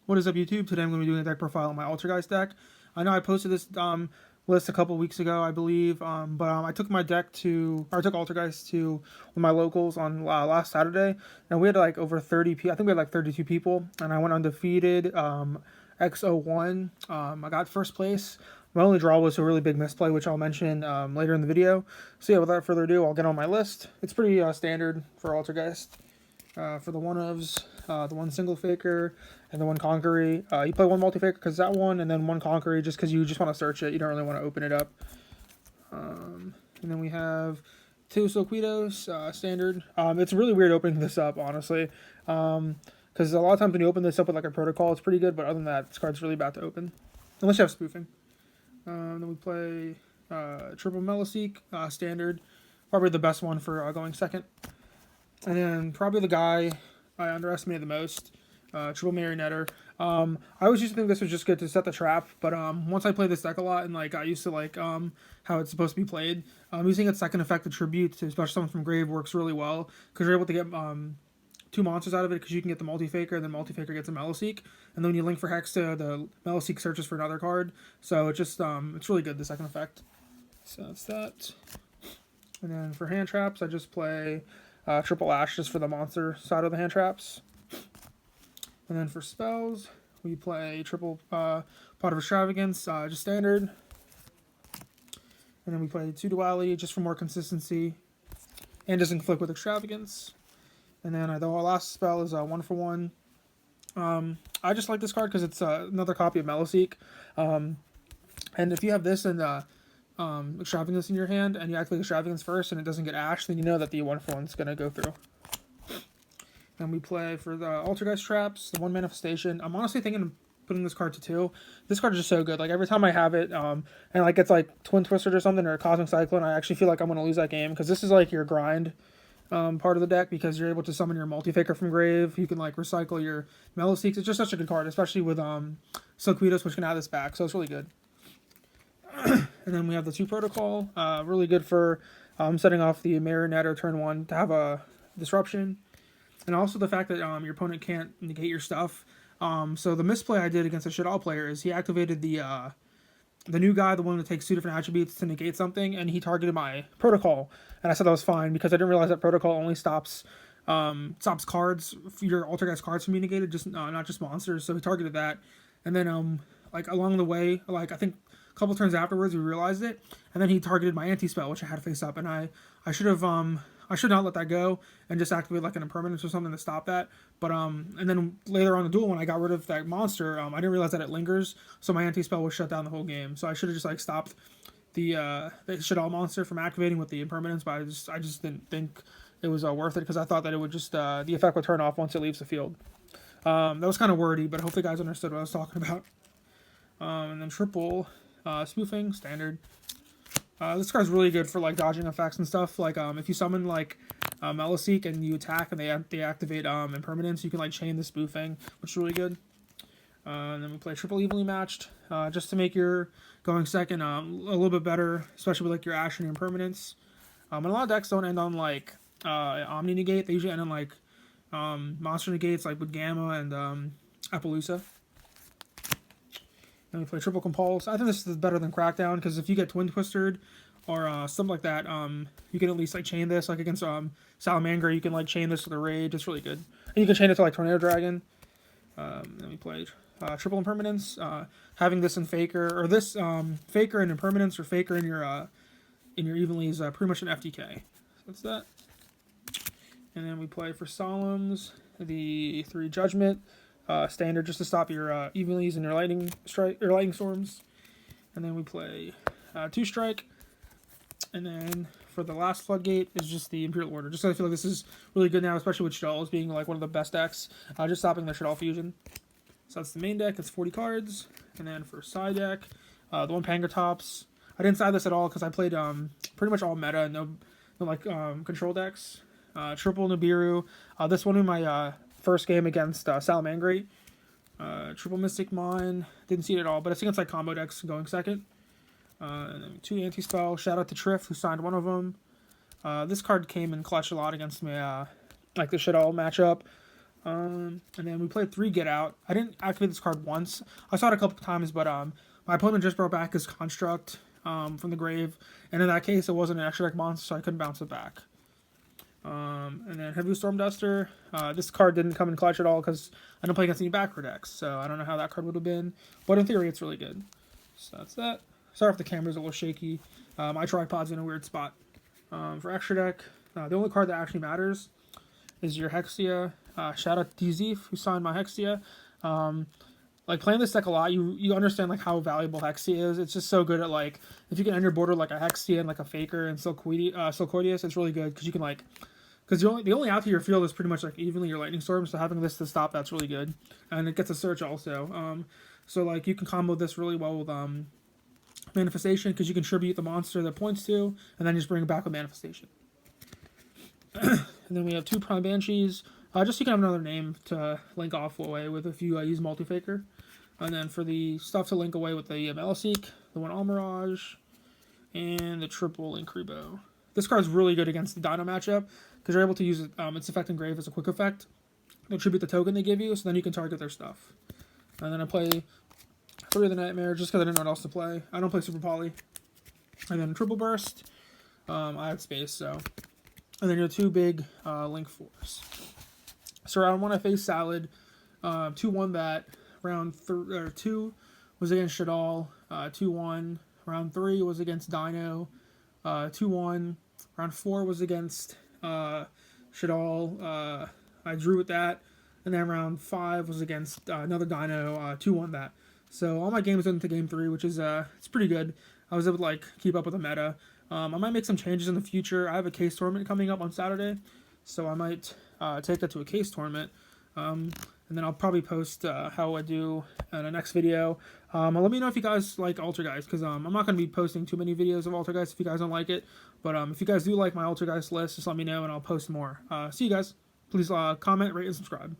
What is up, YouTube? Today I'm going to be doing a deck profile on my Altergeist deck. I know I posted this list a couple weeks ago, I believe, but I took my deck to, or I took Altergeist to one of my locals on last Saturday, and we had like over 30 people. I think we had like 32 people, and I went undefeated, X01. I got first place. My only draw was a really big misplay, which I'll mention later in the video. So yeah, without further ado, I'll get on my list. It's pretty standard for Altergeist. For the one-ofs, the one single faker, and the one conqueror. You play one multi-faker because that one, and then one conqueror just because you just want to search it. You don't really want to open it up. And then we have two Silquitos, standard. It's really weird opening this up, honestly. Because a lot of times when you open this up with like a protocol, it's pretty good, but other than that, this card's really bad to open. Unless you have spoofing. Then we play triple Meliseek, standard. Probably the best one for going second. And then probably the guy I underestimated the most, triple Marionetter. I always used to think this was just good to set the trap, but once I played this deck a lot and like got used to like how it's supposed to be played, using its second effect of tribute to especially someone from grave works really well because you're able to get two monsters out of it because you can get the multi-faker and then multi-faker gets a Meliseek, and then when you link for Hex to the Meliseek searches for another card, so it just it's really good, the second effect. So that's that. And then for hand traps, I just play triple Ash just for the monster side of the hand traps. And then for spells, we play triple Pot of Extravagance, just standard. And then we play two Duality just for more consistency and just conflict with Extravagance. And then our last spell is 1-for-1. I just like this card because it's another copy of Meliseek. And if you have this and Extravagance in your hand and you activate Extravagance first and it doesn't get Ash, then you know that the 1-for-1 is going to go through. And we play for the Altergeist traps, the one manifestation. I'm honestly thinking of putting this card to 2. This card is just so good. Like every time I have it, and like it's like Twin Twisted or something or a Cosmic Cyclone, I actually feel like I'm going to lose that game because this is like your grind part of the deck because you're able to summon your multi-faker from grave. You can like recycle your Meliseeks. It's just such a good card, especially with Silquitos, which can add this back. So it's really good. And then we have the 2 protocol, really good for setting off the Marionetter turn 1 to have a disruption. And also the fact that your opponent can't negate your stuff. So the misplay I did against a shit-all player is he activated the new guy, the one that takes 2 different attributes to negate something, and he targeted my protocol. And I said that was fine because I didn't realize that protocol only stops cards, your Altergeist cards from being negated, just not just monsters. So he targeted that, and then like along the way, like I think a couple turns afterwards, we realized it, and then he targeted my anti-spell, which I had face up, and I should have I should not let that go and just activate like an impermanence or something to stop that. But and then later on in the duel, when I got rid of that monster, I didn't realize that it lingers, so my anti-spell was shut down the whole game. So I should have just like stopped the shit-all monster from activating with the impermanence, but I just didn't think it was worth it because I thought that it would just the effect would turn off once it leaves the field. That was kind of wordy, but hopefully you guys understood what I was talking about. And then triple spoofing, standard. This card's really good for like dodging effects and stuff. Like if you summon like Meliseek and you attack and they activate impermanence, you can like chain the spoofing, which is really good. And then we play triple evenly matched just to make your going second a little bit better, especially with like your Ash and your impermanence. And a lot of decks don't end on like Omni negate; they usually end on like monster negates, like with Gamma and Appaloosa. And we play triple compulse. I think this is better than Crackdown because if you get Twin Twisted or something like that, you can at least like chain this. Like against Salamander, you can like chain this with a Rage. It's really good. And you can chain it to like Tornado Dragon. Then we play triple impermanence. Having this in Faker or this Faker and impermanence or Faker in your evenly is pretty much an FTK. So that's that. And then we play for Solemns the 3 Judgment. Standard just to stop your evenlies and your lightning storms, and then we play 2 strike, and then for the last floodgate is just the Imperial Order. Just so I feel like this is really good now, especially with Shadalls being like one of the best decks, just stopping the Shadall fusion. So that's the main deck. It's 40 cards, and then for side deck, the 1 Pangertops. I didn't side this at all because I played pretty much all meta, no like control decks. Triple Nibiru. This one in my first game against Salamangreat. Triple Mystic Mine. Didn't see it at all, but it's against like combo decks going second. And then 2 anti-spell. Shout out to Triff who signed one of them. This card came in clutch a lot against me, like the shit all matchup. And then we played 3 Get Out. I didn't activate this card once. I saw it a couple times, but my opponent just brought back his Construct from the grave, and in that case, it wasn't an extra deck monster, so I couldn't bounce it back. And then Heavy Storm Duster. This card didn't come in clutch at all because I don't play against any backer decks, so I don't know how that card would have been. But in theory, it's really good. So that's that. Sorry if the camera's a little shaky. My tripod's in a weird spot. For extra deck, the only card that actually matters is your Hexia. Shout out to DZ who signed my Hexia. Like playing this deck a lot, you understand like how valuable Hexia is. It's just so good at like if you can end your border like a Hexia and like a Faker and Silcoideus, it's really good because you can like because the only out to your field is pretty much like evenly your Lightning Storm. So having this to stop, that's really good, and it gets a search also. So like you can combo this really well with Manifestation because you contribute the monster that points to, and then just bring it back with Manifestation. And then we have 2 Prime Banshees. Just so you can have another name to link off away with if you use Multi-Faker. And then for the stuff to link away with the Meliseek, the 1 Almirage, and the triple Increbo. This card's really good against the Dino matchup because you're able to use its effect Engrave as a quick effect. Attribute the token they give you, so then you can target their stuff. And then I play 3 of the Nightmare just because I didn't know what else to play. I don't play Super Poly. And then Triple Burst. I had space, so. And then your 2 big Link 4s. So round 1 I faced Salad. 2-1 that. Round 2 was against Shadal. 2-1. Round 3 was against Dino. 2-1. Round 4 was against Shadal. I drew with that. And then round 5 was against another Dino. 2-1 that. So all my games went into game 3, which is it's pretty good. I was able to like keep up with the meta. I might make some changes in the future. I have a case tournament coming up on Saturday, so I might take that to a case tournament. And then I'll probably post how I do in the next video. Let me know if you guys like Altergeist, because I'm not going to be posting too many videos of Altergeist if you guys don't like it. But if you guys do like my Altergeist list, just let me know and I'll post more. See you guys. Please comment, rate, and subscribe.